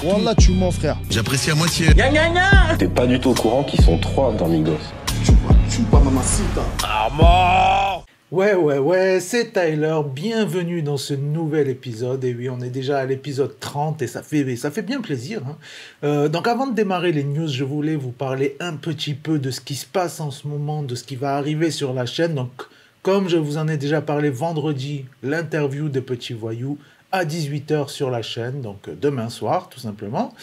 Wallah, tu mens, frère. J'apprécie à moitié. T'es pas du tout au courant qu'ils sont trois dans Migos. Chupa, mamacita. Ouais, c'est Tyler, bienvenue dans ce nouvel épisode, et oui, on est déjà à l'épisode 30, et ça fait bien plaisir, hein. Donc avant de démarrer les news, je voulais vous parler un petit peu de ce qui se passe en ce moment, de ce qui va arriver sur la chaîne. Donc, comme je vous en ai déjà parlé vendredi, l'interview de Petit Voyou à 18h sur la chaîne, donc demain soir, tout simplement.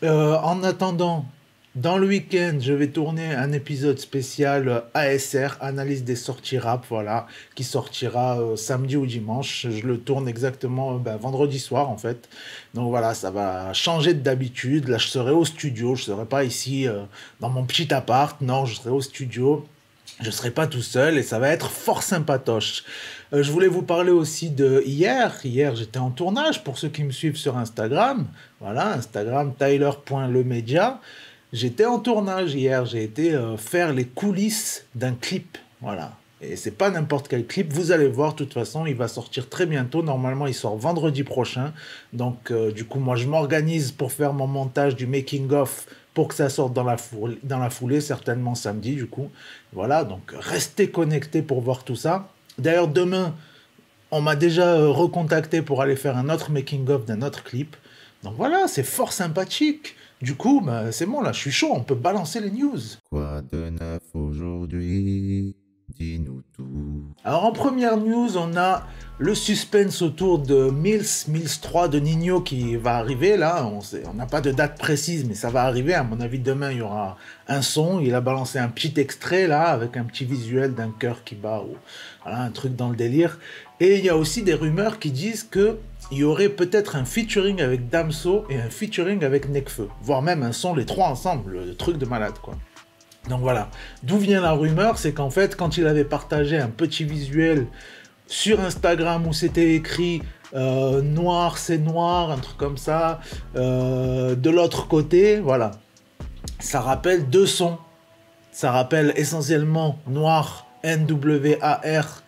En attendant, dans le week-end, je vais tourner un épisode spécial ASR, analyse des sorties rap, voilà, qui sortira samedi ou dimanche. Je le tourne exactement vendredi soir, en fait. Donc voilà, ça va changer d'habitude. Là, je serai au studio, je ne serai pas ici dans mon petit appart. Non, je serai au studio. Je ne serai pas tout seul et ça va être fort sympatoche. Je voulais vous parler aussi de hier. Hier, j'étais en tournage pour ceux qui me suivent sur Instagram. Voilà, Instagram, tyler.lemedia. J'étais en tournage hier, j'ai été faire les coulisses d'un clip, voilà. Et c'est pas n'importe quel clip, vous allez voir, de toute façon, il va sortir très bientôt. Normalement, il sort vendredi prochain. Donc, du coup, moi, je m'organise pour faire mon montage du making-of pour que ça sorte dans la foulée, certainement samedi, du coup. Voilà, donc restez connectés pour voir tout ça. D'ailleurs, demain, on m'a déjà recontacté pour aller faire un autre making-of d'un autre clip. Donc voilà, c'est fort sympathique. Du coup, c'est bon, là, je suis chaud, on peut balancer les news. Quoi de neuf aujourd'hui? Dis-nous tout. Alors, en première news, on a le suspense autour de Mills 3 de Ninho qui va arriver, là. On n'a pas de date précise, mais ça va arriver. À mon avis, demain, il y aura un son. Il a balancé un petit extrait, là, avec un petit visuel d'un cœur qui bat, ou voilà, un truc dans le délire. Et il y a aussi des rumeurs qui disent que il y aurait peut-être un featuring avec Damso et un featuring avec Nekfeu, voire même un son, les trois ensemble, le truc de malade, quoi. Donc voilà, d'où vient la rumeur, c'est qu'en fait, quand il avait partagé un petit visuel sur Instagram où c'était écrit noir c'est noir, un truc comme ça, de l'autre côté, voilà, ça rappelle deux sons. Ça rappelle essentiellement Noir, N-W-A-R,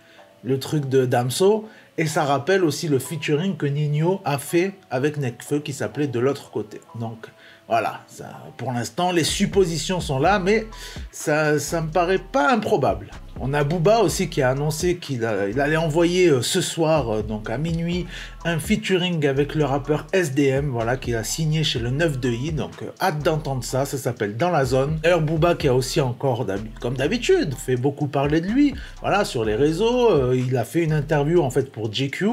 le truc de Damso, et ça rappelle aussi le featuring que Ninho a fait avec Nekfeu qui s'appelait De l'autre côté. Donc voilà, ça, pour l'instant les suppositions sont là, mais ça me paraît pas improbable. On a Booba aussi qui a annoncé qu'il allait envoyer ce soir, donc à minuit, un featuring avec le rappeur SDM, voilà, qu'il a signé chez le 9 de I, donc hâte d'entendre ça, ça s'appelle Dans la zone. D'ailleurs Booba qui a aussi encore, comme d'habitude, fait beaucoup parler de lui, voilà, sur les réseaux, il a fait une interview en fait pour GQ,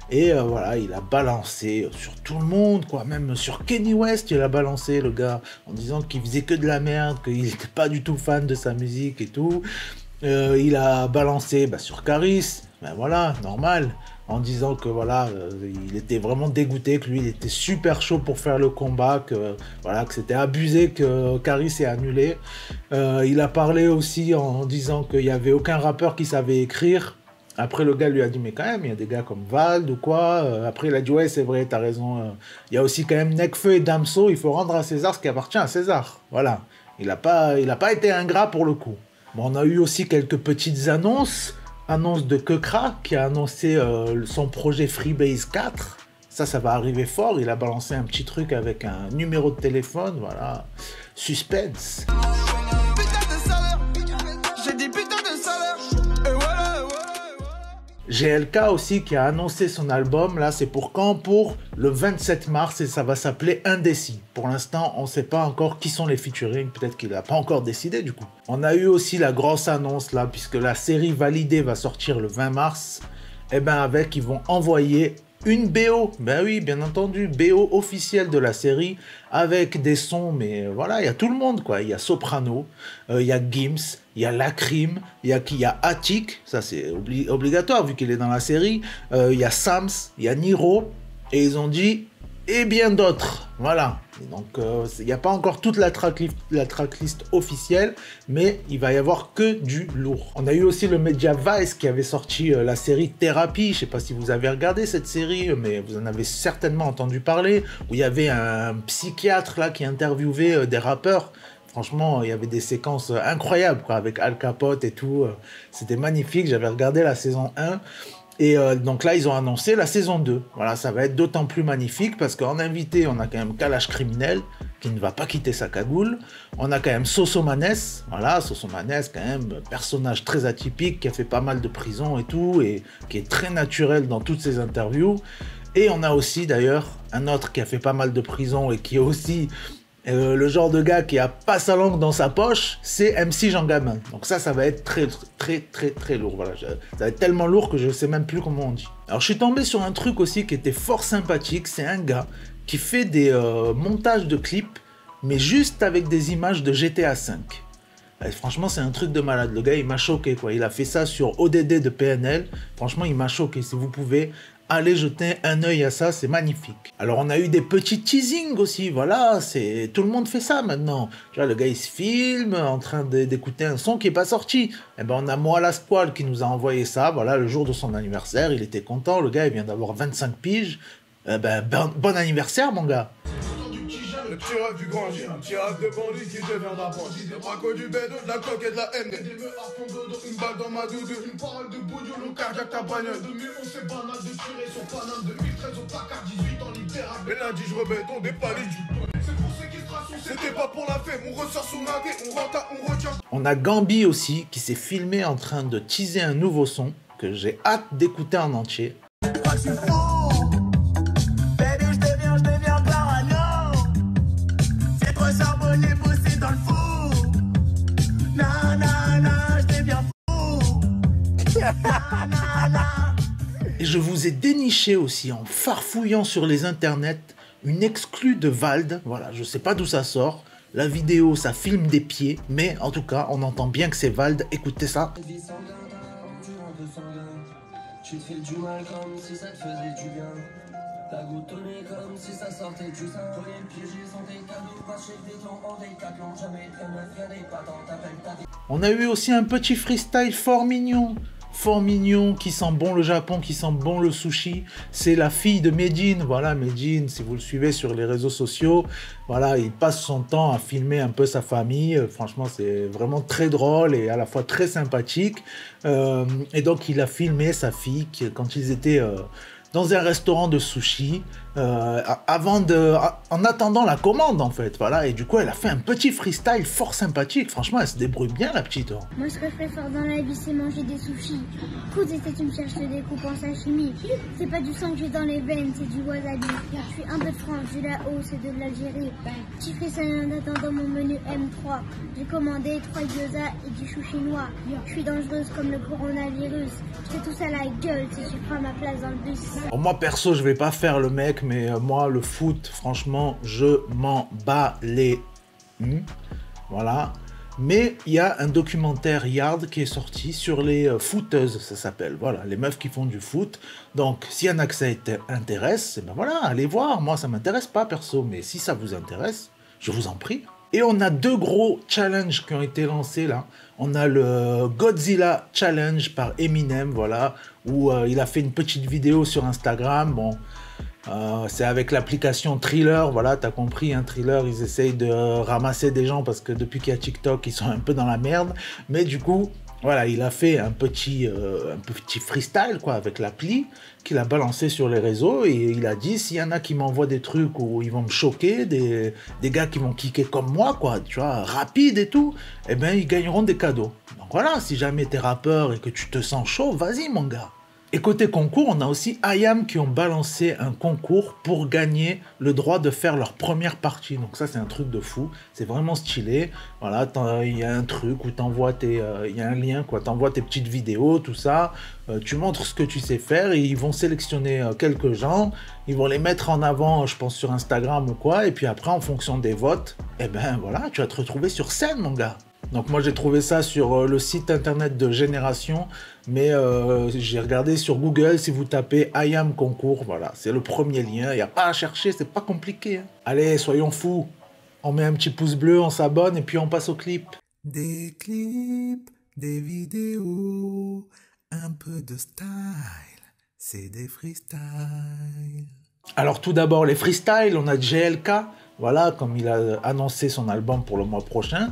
et voilà, il a balancé sur tout le monde, quoi, même sur Kanye West, il a balancé le gars, en disant qu'il faisait que de la merde, qu'il n'était pas du tout fan de sa musique et tout. Il a balancé sur Caris, voilà, normal, en disant que voilà, il était vraiment dégoûté, que lui il était super chaud pour faire le combat, que voilà, que c'était abusé que Caris ait annulé. Il a parlé aussi en disant qu'il n'y avait aucun rappeur qui savait écrire. Après le gars lui a dit mais quand même il y a des gars comme Vald ou quoi. Après il a dit ouais c'est vrai t'as raison. Il y a aussi quand même Nekfeu et Damso, il faut rendre à César ce qui appartient à César. Voilà, il a pas été ingrat pour le coup. Bon, on a eu aussi quelques petites annonces. Annonce de Kekra qui a annoncé son projet Freebase 4. Ça va arriver fort. Il a balancé un petit truc avec un numéro de téléphone. Voilà. Suspense. GLK aussi qui a annoncé son album, là c'est pour quand? Pour le 27 mars et ça va s'appeler Indécis. Pour l'instant on ne sait pas encore qui sont les featuring, peut-être qu'il n'a pas encore décidé du coup. On a eu aussi la grosse annonce là, puisque la série Validée va sortir le 20 mars, et ils vont envoyer une BO, ben oui, bien entendu, BO officielle de la série, avec des sons, mais voilà, il y a tout le monde, quoi. Il y a Soprano, il y a Gims, il y a Lacrim, il y a Attic, ça c'est obligatoire vu qu'il est dans la série, il y a Sams, il y a Niro, et ils ont dit, et bien d'autres, voilà. Et donc, il n'y a pas encore toute la tracklist officielle, mais il va y avoir que du lourd. On a eu aussi le Media Vice qui avait sorti la série Thérapie. Je ne sais pas si vous avez regardé cette série, mais vous en avez certainement entendu parler, où il y avait un psychiatre là qui interviewait des rappeurs. Franchement, il y avait des séquences incroyables, quoi, avec Al Capote et tout. C'était magnifique, j'avais regardé la saison 1. Et donc là, ils ont annoncé la saison 2. Voilà, ça va être d'autant plus magnifique parce qu'en invité, on a quand même Kalash Criminel qui ne va pas quitter sa cagoule. On a quand même Sosomanes. Voilà, Sosomanes, quand même, personnage très atypique qui a fait pas mal de prison et tout, et qui est très naturel dans toutes ses interviews. Et on a aussi d'ailleurs un autre qui a fait pas mal de prison et qui est aussi le genre de gars qui a pas sa langue dans sa poche, c'est MC Jean Gabin. Donc ça va être très lourd. Voilà, ça va être tellement lourd que je sais même plus comment on dit. Alors je suis tombé sur un truc aussi qui était fort sympathique. C'est un gars qui fait des montages de clips, mais juste avec des images de GTA V. Et franchement, c'est un truc de malade. Le gars, il m'a choqué, quoi. Il a fait ça sur ODD de PNL. Franchement, il m'a choqué. Si vous pouvez, allez jeter un œil à ça, c'est magnifique. Alors, on a eu des petits teasings aussi. Voilà, tout le monde fait ça maintenant. Tu vois, le gars, il se filme en train d'écouter un son qui n'est pas sorti. Eh ben, on a Moi la Squale qui nous a envoyé ça. Voilà, le jour de son anniversaire, il était content. Le gars, il vient d'avoir 25 piges. Bon anniversaire, mon gars. Le petit rêve du grand J, un petit rêve de bandit qui devient d'un bandit. Des bracos du bédo, de la coque et de la haine. Des meufs à fond dodo, une balle dans ma doudou. Une parole de boudou, le cardiaque ta bagnole. 2011 c'est banal de tirer sur Paname. 2013 au placard, 18 ans littéral. Et lundi je rebéton des paliers du c'est pour ceux qui se tracent, c'était pas pour la fête. On ressort sous ma gueule, on rentre, on retient. On a Gambi aussi qui s'est filmé en train de teaser un nouveau son que j'ai hâte d'écouter en entier. Et je vous ai déniché aussi en farfouillant sur les internets une exclue de Vald. Voilà, je sais pas d'où ça sort. La vidéo, ça filme des pieds, mais en tout cas, on entend bien que c'est Vald. Écoutez ça. Tu te fais du mal comme si ça te faisait du bien. T'as goutonné comme si ça sortait du sein. Voyez le piégé sans tes cadeaux. Pas chez des gens en décathlon. Jamais très meuf, y'a des patents. T'appelles ta vie. On a eu aussi un petit freestyle fort mignon. Fort mignon, qui sent bon le Japon, qui sent bon le sushi. C'est la fille de Medine. Voilà, Medine, si vous le suivez sur les réseaux sociaux, voilà, il passe son temps à filmer un peu sa famille. Franchement, c'est vraiment très drôle et à la fois très sympathique. Et donc, il a filmé sa fille quand ils étaient dans un restaurant de sushi, en attendant la commande, en fait. Voilà, et du coup, elle a fait un petit freestyle fort sympathique. Franchement, elle se débrouille bien, la petite. Hein. Moi, ce que je préfère dans la vie, c'est manger des sushis. Écoute, et tu me cherches des découpes en sashimi. C'est pas du sang que j'ai dans les veines, c'est du wasabi. Je suis un peu de France, du Laos et de l'Algérie. Petit freestyle en attendant mon menu M3. J'ai commandé 3 gyoza et du chou chinois. Je suis dangereuse comme le coronavirus. Je fais tout ça à la gueule si tu prends ma place dans le bus. Alors moi perso je vais pas faire le mec, mais moi le foot franchement je m'en bats les voilà. Mais il y a un documentaire Yard qui est sorti sur les footeuses, ça s'appelle, voilà, les meufs qui font du foot. Donc s'il y en a que ça intéresse, ben voilà, allez voir. Moi ça m'intéresse pas perso, mais si ça vous intéresse, je vous en prie. Et on a 2 gros challenges qui ont été lancés là. On a le Godzilla Challenge par Eminem, voilà, où il a fait une petite vidéo sur Instagram. Bon, c'est avec l'application Thriller, voilà, t'as compris, hein, Thriller, ils essayent de ramasser des gens parce que depuis qu'il y a TikTok, ils sont un peu dans la merde. Mais du coup, voilà, il a fait un petit freestyle, quoi, avec l'appli qu'il a balancé sur les réseaux et il a dit, s'il y en a qui m'envoient des trucs où ils vont me choquer, des gars qui vont kicker comme moi, quoi, tu vois, rapide et tout, eh ben, ils gagneront des cadeaux. Donc voilà, si jamais t'es rappeur et que tu te sens chaud, vas-y, mon gars. Et côté concours, on a aussi IAM qui ont balancé un concours pour gagner le droit de faire leur première partie. Donc ça, c'est un truc de fou. C'est vraiment stylé. Voilà, il y a un truc où il y a un lien, quoi. T'envoies tes petites vidéos, tout ça. Tu montres ce que tu sais faire et ils vont sélectionner quelques gens. Ils vont les mettre en avant, je pense, sur Instagram ou quoi. Et puis après, en fonction des votes, eh ben voilà, tu vas te retrouver sur scène, mon gars. Donc moi j'ai trouvé ça sur le site internet de Génération, mais j'ai regardé sur Google, si vous tapez IAM concours, voilà, c'est le premier lien, il n'y a pas à chercher, c'est pas compliqué. Hein. Allez, soyons fous, on met un petit pouce bleu, on s'abonne et puis on passe au clip. Des clips, des vidéos, un peu de style, c'est des freestyles. Alors tout d'abord les freestyles, on a GLK, voilà, comme il a annoncé son album pour le mois prochain.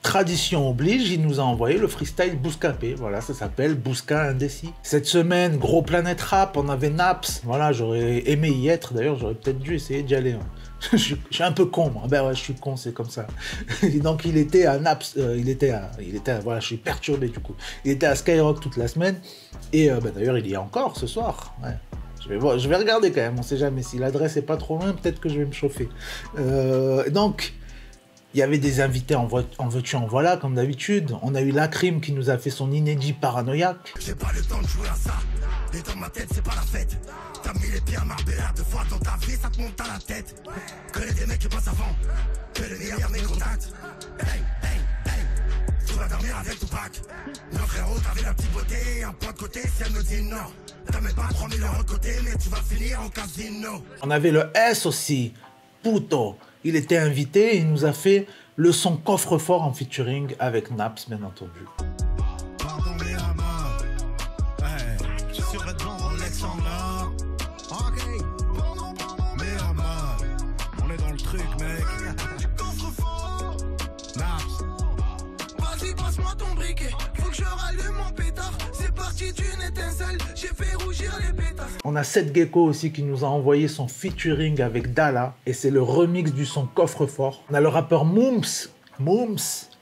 tradition oblige, il nous a envoyé le freestyle Bouscapé. Voilà, ça s'appelle Bousca Indécis. Cette semaine, gros Planète Rap, on avait Naps. Voilà, j'aurais aimé y être. D'ailleurs, j'aurais peut-être dû essayer d'y aller. Hein. Je suis un peu con, moi. Ben ouais, je suis con, c'est comme ça. Donc il était à Naps, voilà, je suis perturbé du coup. Il était à Skyrock toute la semaine. Et d'ailleurs, il y est encore ce soir. Ouais. Je vais regarder quand même, on sait jamais. Si l'adresse est pas trop loin, peut-être que je vais me chauffer. Donc, il y avait des invités en veux-tu, en voilà, comme d'habitude. On a eu Lacrim qui nous a fait son inédit Paranoïaque. J'ai pas le temps de jouer à ça. Et dans ma tête, c'est pas la fête. T'as mis les pieds à Marbella 2 fois dans ta vie, ça te monte à la tête. Connais des mecs qui passent avant. Que les meilleurs mes contacts. Hey, hey, hey. Tu vas dormir avec Tupac. Non, frérot, t'avais la petite beauté. Un point de côté, si elle me dit non. T'as même pas 3000 € de côté, mais tu vas finir en casino. On avait le S aussi. Puto. Il était invité et il nous a fait le son coffre-fort en featuring avec Naps, bien entendu. Pardon, mais à mort. Hey, je suis devant Alexandre. Ok. Mais à mort. On est dans le truc, mec. Coffre-fort. Naps. Vas-y, passe-moi ton briquet. Faut que je rallume mon pétard. C'est parti d'une étincelle. J'ai fait rougir les pétards. On a Seth Gecko aussi qui nous a envoyé son featuring avec Dala et c'est le remix du son coffre-fort. On a le rappeur Mooms,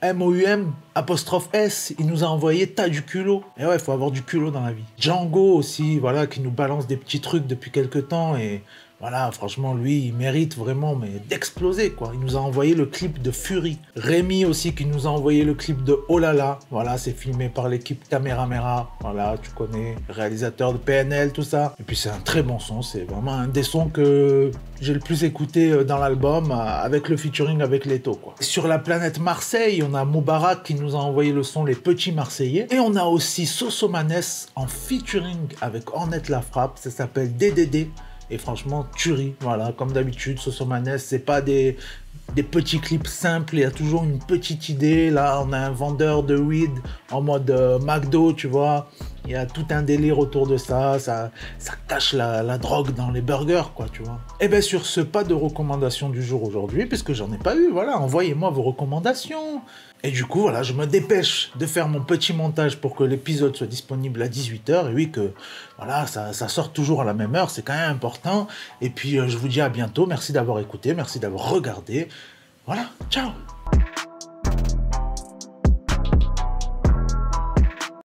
M-O-U-M, apostrophe S, il nous a envoyé T'as du culot. Et ouais, il faut avoir du culot dans la vie. Django aussi, voilà, qui nous balance des petits trucs depuis quelques temps et voilà, franchement, lui, il mérite vraiment mais d'exploser, quoi. Il nous a envoyé le clip de Fury. Rémi aussi qui nous a envoyé le clip de Oh là là. Voilà, c'est filmé par l'équipe Caméra. Voilà, tu connais, réalisateur de PNL, tout ça. Et puis c'est un très bon son, c'est vraiment un des sons que j'ai le plus écouté dans l'album avec le featuring avec Leto, quoi. Sur la planète Marseille, on a Moubarak qui nous a envoyé le son Les Petits Marseillais. Et on a aussi Sosomanes en featuring avec Ornette La Frappe, ça s'appelle DDD. Et franchement, tuerie, voilà, comme d'habitude, Sosomanes, c'est pas des petits clips simples, il y a toujours une petite idée. Là, on a un vendeur de weed en mode McDo, tu vois. Il y a tout un délire autour de ça cache la drogue dans les burgers, quoi, tu vois. Et bien sur ce, pas de recommandations du jour aujourd'hui, puisque j'en ai pas eu, voilà, envoyez-moi vos recommandations. Et du coup, voilà, je me dépêche de faire mon petit montage pour que l'épisode soit disponible à 18 h. Et oui, que voilà, ça sort toujours à la même heure, c'est quand même important. Et puis, je vous dis à bientôt. Merci d'avoir écouté, merci d'avoir regardé. Voilà, ciao!